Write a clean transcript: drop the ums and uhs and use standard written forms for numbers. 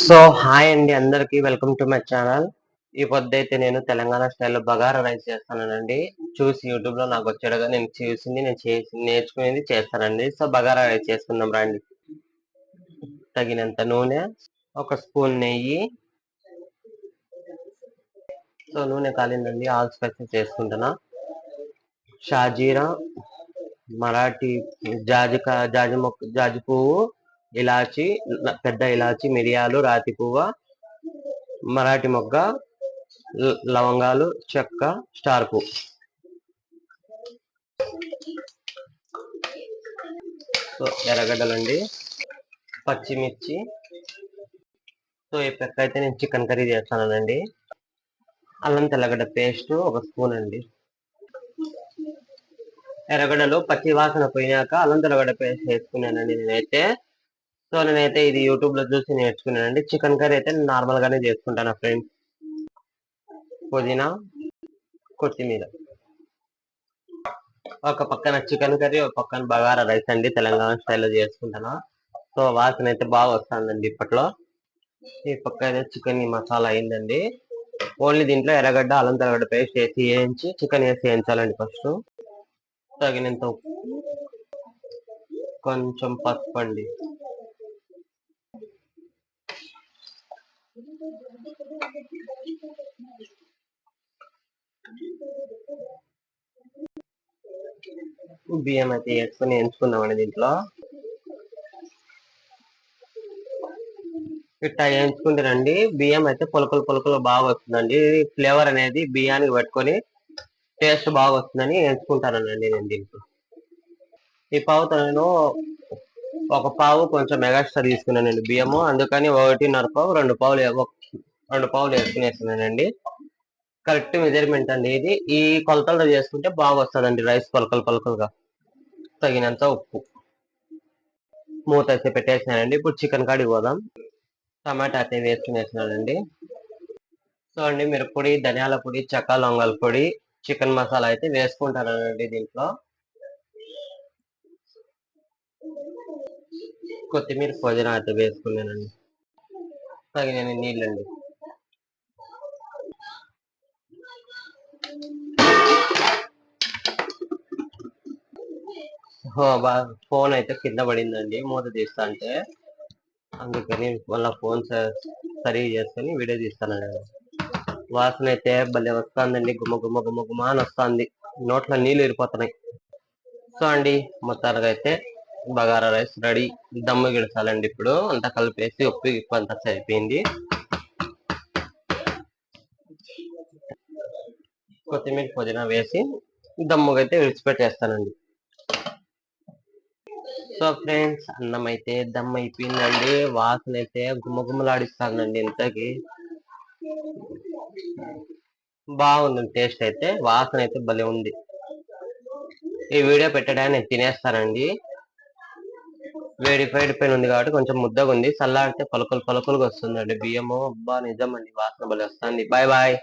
So hi అండి, అందరికి welcome to my channel. ఈ పొద్దు నేను తెలంగాణ స్టైల్లో బగారా రైస్ చేస్తానండి. చూసి యూట్యూబ్ లో నాకు వచ్చాడుగా, నేను చూసింది నేను చేసి నేర్చుకునేది చేస్తానండి. సో బగారా రైస్ చేసుకుందాం రండి. తగినంత నూనె, ఒక స్పూన్ నెయ్యి. సో నూనె కాలిందండి, ఆల్ స్పైసెస్ చేసుకుంటున్నా. షాజీరా, మరాఠీ జాజి పువ్వు, ఇలాచి, పెద్ద ఇలాచి, మిరియాలు, రాతి పువ్వు, మరాఠీ మొగ్గ, లవంగాలు, చెక్క, స్టార్ పువ్వు. సో ఎర్రగడ్డలండి, పచ్చిమిర్చి. సో ఈ ప్రక్క అయితే నేను చికెన్ కర్రీ చేస్తానండి. అల్లం తెల్లగడ్డ పేస్ట్ ఒక స్పూన్ అండి. ఎర్రగడ్డలు పచ్చి వాసన పోయినాక అల్లం తెల్లగడ్డ పేస్ట్ వేసుకున్నానండి నేనైతే. సో నేనైతే ఇది యూట్యూబ్ లో చూసి నేర్చుకున్నానండి. చికెన్ కర్రీ అయితే నేను నార్మల్ గానే చేసుకుంటాను ఫ్రెండ్స్. పుదీనా, కొత్తిమీర. ఒక పక్కన చికెన్ కర్రీ, ఒక పక్కన బగారా రైస్ అండి, తెలంగాణ స్టైల్లో చేసుకుంటాను. సో వాసన అయితే బాగా వస్తుందండి ఇప్పట్లో. ఈ పక్క అయితే చికెన్ మసాలా అయిందండి. ఓన్లీ దీంట్లో ఎర్రగడ్డ, అల్లం తెల్లగడ్డ పేస్ట్ వేసి వేయించి చికెన్ వేసి వేయించాలండి. ఫస్ట్ తగినంత ఉప్పు, కొంచెం పసుపు అండి. బియ్యం అయితే వేసుకొని వేయించుకుందామండి. దీంట్లో ఇట్లా వేయించుకుంటారండి. బియ్యం అయితే పొలకలు బాగా వస్తుందండి. ఫ్లేవర్ అనేది బియ్యానికి పట్టుకొని టేస్ట్ బాగా వస్తుందని వేయించుకుంటానండి నేను దీంట్లో. ఈ పావుతో నేను ఒక పావు కొంచెం ఎగస్ట్రా తీసుకున్నానండి బియ్యము, అందుకని 1.5 పావు 2 పావులు వేసుకునేస్తున్నానండి. కరెక్ట్ మెజర్మెంట్ అండి ఇది. ఈ కొలతలతో చేసుకుంటే బాగా వస్తుందండి రైస్ పలుకలుగా. తగినంత ఉప్పు, మూత అయితే పెట్టేసినానండి. ఇప్పుడు చికెన్ కాడికి పోదాం. టమాటా అయితే వేసుకునేసినానండి. సో అండి, మిరప్పొడి, ధనియాల పొడి, చెక్క లవంగాల పొడి, చికెన్ మసాలా అయితే వేసుకుంటానండి దీంట్లో. కొత్తిమీర, పుదీనా అయితే వేసుకున్నానండి. తగిన నీళ్ళండి. ఫోన్ అయితే కింద పడిందండి మూత తీస్తా అంటే, అందుకని మళ్ళీ ఫోన్ సరిగా చేసుకొని వీడియో తీస్తానండి. వాసన అయితే భలే వస్తుందండి, గుమ్మ అని వస్తుంది. నోట్లో నీళ్ళు ఇరిపోతున్నాయి. సో అండి, మొత్తానికి అయితే బగారా రైస్ రెడీ. దమ్ము గిడచాలండి. ఇప్పుడు అంతా కలిపేసి ఉప్పు అంతా సరిపోయింది. కొత్తిమీర, పుదీనా వేసి దమ్ముగా అయితే విడిచిపెట్టేస్తానండి. సో ఫ్రెండ్స్, అన్నం అయితే దమ్ అయిపోయిందండి. వాసన అయితే గుమ్మలాడిస్తానండి. ఇంతకి బాగుంది టేస్ట్ అయితే. వాసన అయితే భలే ఉంది. ఈ వీడియో పెట్టడానికి నేను తినేస్తానండి. వేడి పైన ఉంది కాబట్టి కొంచెం ముద్దగా ఉంది. చల్లారితే పలుకులుగా వస్తుందండి బియ్యము. అబ్బా నిజం అండి, వాసన భలే వస్తుంది. Bye bye.